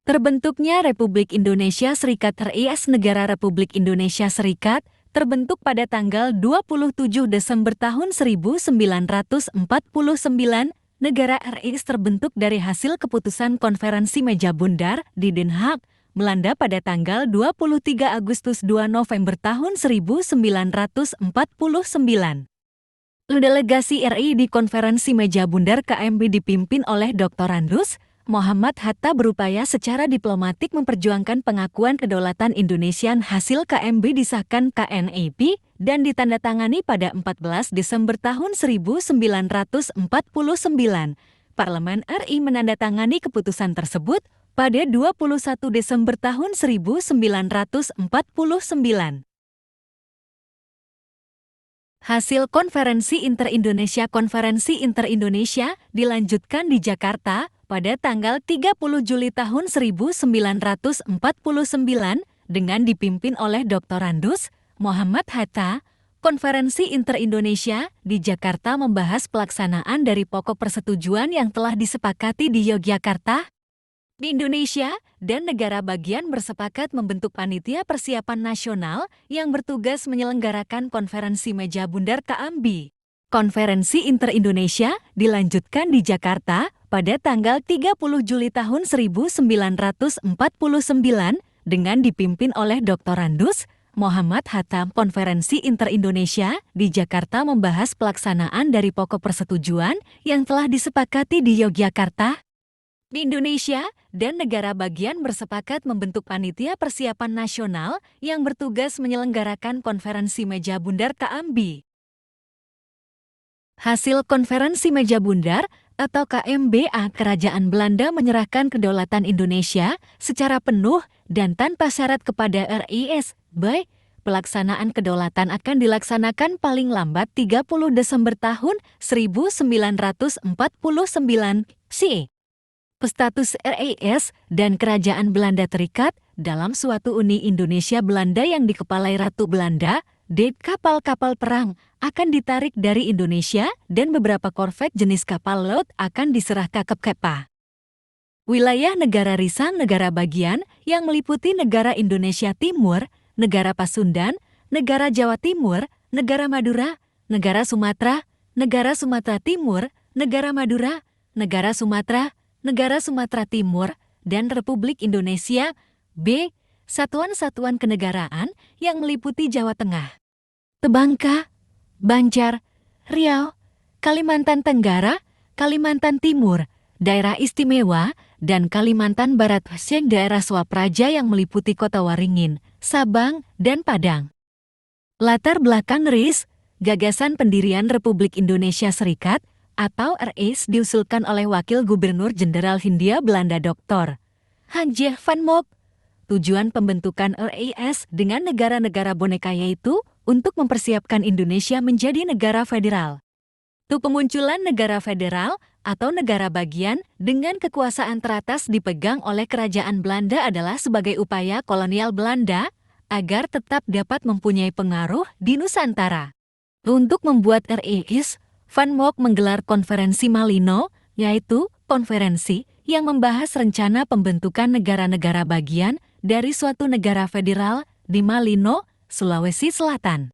Terbentuknya Republik Indonesia Serikat RIS Negara Republik Indonesia Serikat terbentuk pada tanggal 27 Desember tahun 1949. Negara RIS terbentuk dari hasil keputusan Konferensi Meja Bundar di Den Haag, Belanda pada tanggal 23 Agustus 2 November tahun 1949. Delegasi RI di Konferensi Meja Bundar KMB dipimpin oleh Dr. Andus Muhammad Hatta berupaya secara diplomatik memperjuangkan pengakuan kedaulatan Indonesia. Hasil KMB disahkan KNEP dan ditandatangani pada 14 Desember tahun 1949. Parlemen RI menandatangani keputusan tersebut pada 21 Desember tahun 1949. Hasil Konferensi Inter-Indonesia dilanjutkan di Jakarta pada tanggal 30 Juli tahun 1949 dengan dipimpin oleh Dr. Andus Muhammad Hatta. Konferensi Inter-Indonesia di Jakarta membahas pelaksanaan dari pokok persetujuan yang telah disepakati di Yogyakarta. Di Indonesia dan negara bagian bersepakat membentuk panitia persiapan nasional yang bertugas menyelenggarakan Konferensi Meja Bundar KMB. Konferensi Inter-Indonesia dilanjutkan di Jakarta pada tanggal 30 Juli tahun 1949 dengan dipimpin oleh Dr. Andus Muhammad Hatta. Konferensi Inter-Indonesia di Jakarta membahas pelaksanaan dari pokok persetujuan yang telah disepakati di Yogyakarta. Di Indonesia dan negara bagian bersepakat membentuk panitia persiapan nasional yang bertugas menyelenggarakan Konferensi Meja Bundar KMB. Hasil Konferensi Meja Bundar atau KMBA, Kerajaan Belanda menyerahkan kedaulatan Indonesia secara penuh dan tanpa syarat kepada RIS. Pelaksanaan kedaulatan akan dilaksanakan paling lambat 30 Desember tahun 1949. Status RIS dan Kerajaan Belanda terikat dalam suatu Uni Indonesia Belanda yang dikepalai Ratu Belanda. Kapal-kapal perang akan ditarik dari Indonesia dan beberapa korvet jenis kapal laut akan diserahkan ke KEPA. Wilayah negara Risang negara bagian yang meliputi negara Indonesia Timur, negara Pasundan, negara Jawa Timur, negara Madura, negara Sumatera Timur, negara Madura, negara Sumatera Timur, dan Republik Indonesia. Satuan-satuan kenegaraan yang meliputi Jawa Tengah, Bangka, Banjar, Riau, Kalimantan Tenggara, Kalimantan Timur, Daerah Istimewa, dan Kalimantan Barat, daerah Swapraja yang meliputi Kota Waringin, Sabang, dan Padang. Latar belakang RIS, gagasan pendirian Republik Indonesia Serikat atau RIS diusulkan oleh Wakil Gubernur Jenderal Hindia Belanda Dr. H.J. van Mock. Tujuan pembentukan RIS dengan negara-negara boneka yaitu untuk mempersiapkan Indonesia menjadi negara federal. Kemunculan negara federal atau negara bagian dengan kekuasaan teratas dipegang oleh Kerajaan Belanda adalah sebagai upaya kolonial Belanda agar tetap dapat mempunyai pengaruh di Nusantara. Untuk membuat RIS, Van Mock menggelar konferensi Malino, yaitu konferensi yang membahas rencana pembentukan negara-negara bagian dari suatu negara federal di Malino, Sulawesi Selatan.